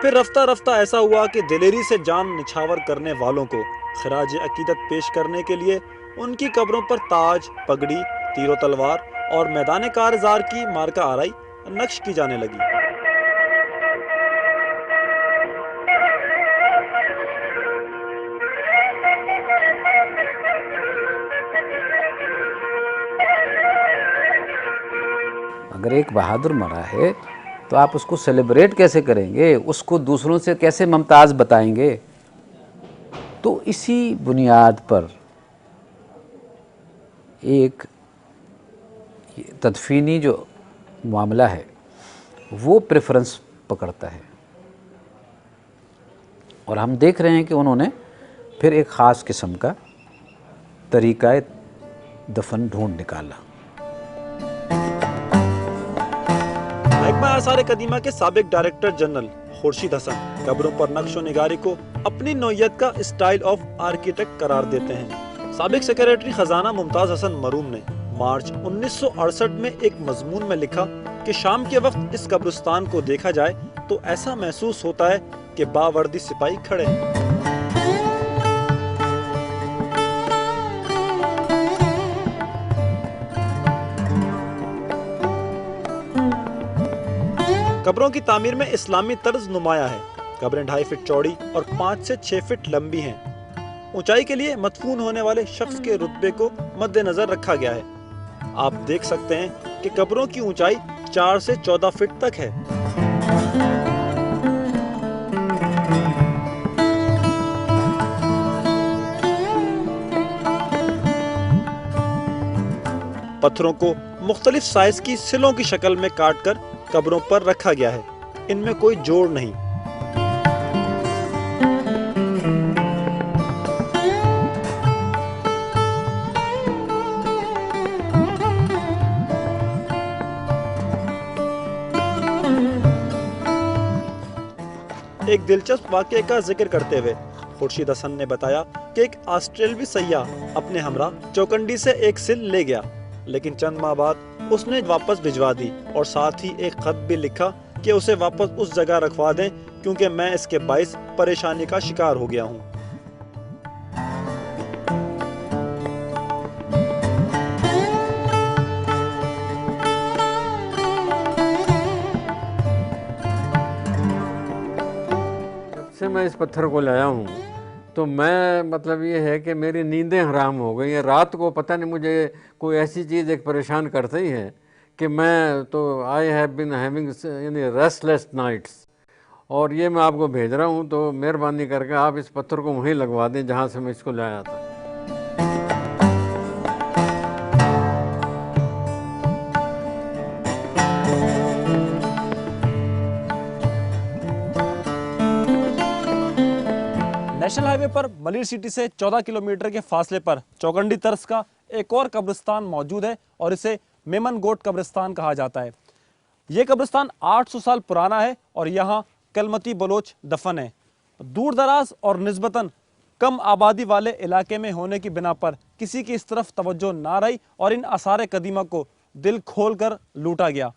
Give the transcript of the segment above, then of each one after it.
फिर रफ्ता रफ्ता ऐसा हुआ कि दिलेरी से जान निछावर करने वालों को खराज अकीदत पेश करने के लिए उनकी कब्रों पर ताज, पगड़ी, तीरों तलवार और मैदान कारज़ार की मार्का आराई नक्श की जाने लगी। अगर एक बहादुर मरा है तो आप उसको सेलिब्रेट कैसे करेंगे, उसको दूसरों से कैसे मुमताज़ बताएंगे। तो इसी बुनियाद पर एक तदफीनी जो मामला है वो प्रेफरेंस पकड़ता है, और हम देख रहे हैं कि उन्होंने फिर एक ख़ास किस्म का तरीक़ा दफन ढूंढ निकाला। महकमा आसार कदीमा के साबिक डायरेक्टर जनरल खुर्शीद हसन कब्रों पर नक्शो निगारी को अपनी नौयत का स्टाइल ऑफ आर्किटेक्ट करार देते हैं। साबिक सेक्रेटरी खजाना मुमताज हसन मरूम ने मार्च 1968 में एक मजमून में लिखा कि शाम के वक्त इस कब्रिस्तान को देखा जाए तो ऐसा महसूस होता है कि बावर्दी सिपाही खड़े हैं। कब्रों की तामीर में इस्लामी तर्ज नुमाया है। कब्रें 2.5 फीट चौड़ी और 5 से 6 फीट लंबी हैं। ऊंचाई के लिए मदफून होने वाले शख्स के रुतबे को मद्देनजर रखा गया है। आप देख सकते हैं कि कब्रों की ऊंचाई 4 से 14 फीट तक है। पत्थरों को मुख्तलिफ साइज की सिलों की शक्ल में काटकर कब्रों पर रखा गया है। इनमें कोई जोड़ नहीं। एक दिलचस्प वाक़ये का जिक्र करते हुए खुर्शीद हसन ने बताया कि एक ऑस्ट्रेलवी सयाह अपने हमरा चौकंडी से एक सिल ले गया, लेकिन चंद माह बाद उसने वापस भिजवा दी और साथ ही एक खत भी लिखा कि उसे वापस उस जगह रखवा दें क्योंकि मैं इसके बाइस परेशानी का शिकार हो गया हूँ। जब से मैं इस पत्थर को लाया हूँ तो मैं मतलब ये है कि मेरी नींदें हराम हो गई हैं। रात को पता नहीं मुझे कोई ऐसी चीज़ एक परेशान करती ही है कि मैं तो आई हैव बीन हैविंग यानी रेस्टलेस नाइट्स। और ये मैं आपको भेज रहा हूँ, तो मेहरबानी करके आप इस पत्थर को वहीं लगवा दें जहाँ से मैं इसको लाया था। नेशनल हाईवे पर मलिर सिटी से 14 किलोमीटर के फासले पर चौकंडी तर्ज का एक और कब्रिस्तान मौजूद है और इसे मेमन गोट कब्रिस्तान कहा जाता है। यह कब्रिस्तान 800 साल पुराना है और यहाँ कलमती बलोच दफन है। दूर दराज और निस्बतन कम आबादी वाले इलाके में होने की बिना पर किसी की इस तरफ तवज्जो ना रही और इन आसार कदीमा को दिल खोल कर लूटा गया।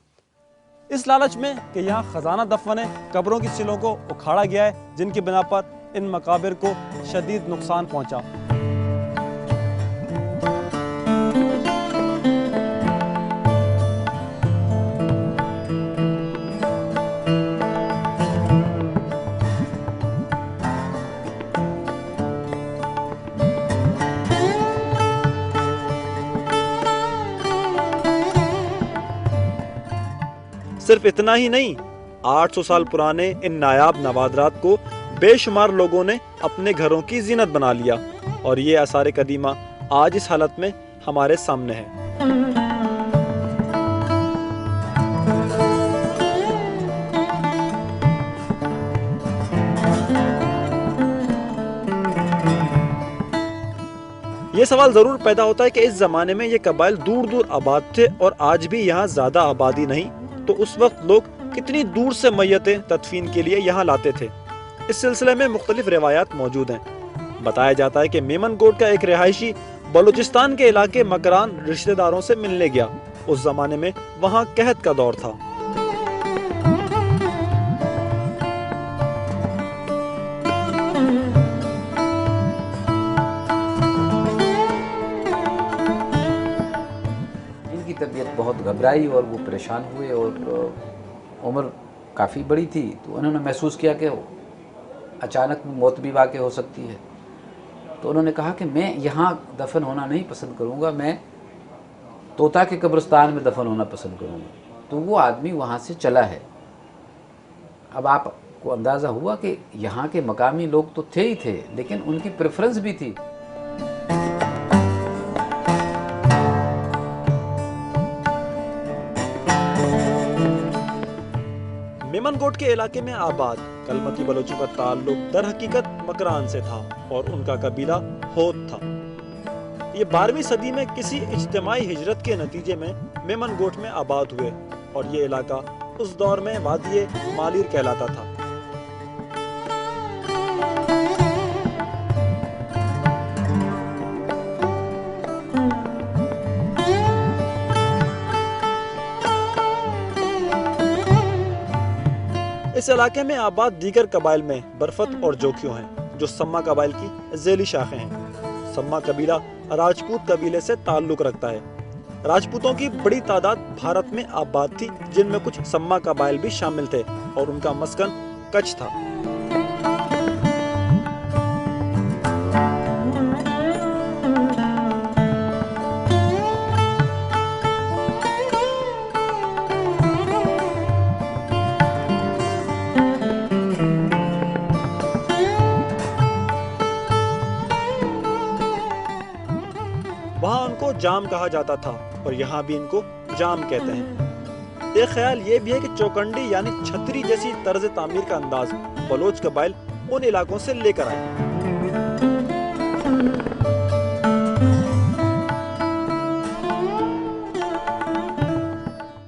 इस लालच में कि यहाँ खजाना दफन है, कब्रों की सिलों को उखाड़ा गया है, जिनकी बिना पर इन मकाबिर को शदीद नुकसान पहुंचा। सिर्फ इतना ही नहीं, 800 साल पुराने इन नायाब नवादरात को बेशुमार लोगों ने अपने घरों की जीनत बना लिया और ये आसार कदीमा आज इस हालत में हमारे सामने है। ये सवाल जरूर पैदा होता है कि इस जमाने में ये कबाइल दूर दूर आबाद थे और आज भी यहाँ ज्यादा आबादी नहीं, तो उस वक्त लोग कितनी दूर से मैयतें तदफीन के लिए यहाँ लाते थे। इस सिलसिले में मुख्तलिफ रिवायात मौजूद हैं। बताया जाता है कि मेमन गोट का एक रिहायशी बलूचिस्तान के इलाके मकरान रिश्तेदारों से मिलने गया। उस जमाने में वहाँ कहत का दौर था। घबराई और वो परेशान हुए, और उम्र काफ़ी बड़ी थी, तो उन्होंने महसूस किया कि अचानक मौत भी वाक़ई हो सकती है। तो उन्होंने कहा कि मैं यहाँ दफन होना नहीं पसंद करूँगा, मैं तोता के कब्रिस्तान में दफन होना पसंद करूँगा। तो वो आदमी वहाँ से चला है। अब आपको अंदाज़ा हुआ कि यहाँ के मकामी लोग तो थे ही थे, लेकिन उनकी प्रेफरेंस भी थी। मेमनगोट के इलाके में आबाद कलमती बलोचों का ताल्लुक दर हकीकत मकरान से था और उनका कबीला होत था। ये 12वीं सदी में किसी इज्तिमाई हिजरत के नतीजे में मेमनगोट में आबाद हुए और ये इलाका उस दौर में वादिये मालिर कहलाता था। इस इलाके में आबाद दीगर कबाइल में बरफत और जोखियों हैं, जो सम्मा कबाइल की ज़ेली शाखें हैं। सम्मा कबीला राजपूत कबीले से ताल्लुक रखता है। राजपूतों की बड़ी तादाद भारत में आबाद थी, जिनमें कुछ सम्मा कबाइल भी शामिल थे और उनका मस्कन कच्छ था। वहाँ उनको जाम कहा जाता था और यहाँ भी इनको जाम कहते हैं। एक ख्याल ये भी है कि चौकंडी यानी छतरी जैसी तर्ज तामीर का अंदाज बलोच कबाइल उन इलाकों से लेकर आए।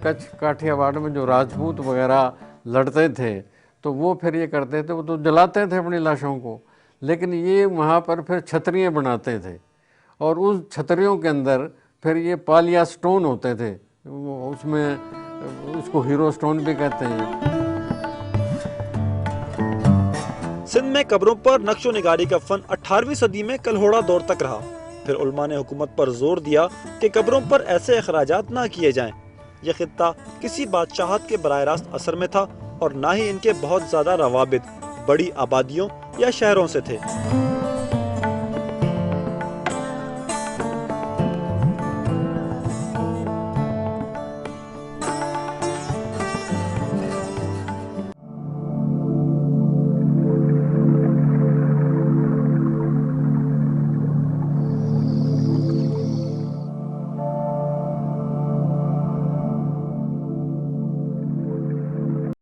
कच्छ काठियावाड़ में जो राजपूत वगैरह लड़ते थे तो वो फिर ये करते थे, वो तो जलाते थे अपनी लाशों को, लेकिन ये वहाँ पर फिर छतरियाँ बनाते थे और उस छतरियों के अंदर फिर ये पालिया स्टोन होते थे, उसमें उसको हीरो स्टोन भी कहते हैं। सिंध में कब्रों पर नक्शो निगारी का फन 18वीं सदी में कलहोड़ा दौर तक रहा। फिर उलमा ने हुकूमत पर जोर दिया कि कब्रों पर ऐसे अखराजात ना किए जाएं। यह खित्ता किसी बादशाहत के बराह रास्त असर में था और ना ही इनके बहुत ज्यादा रवाबित बड़ी आबादियों या शहरों से थे।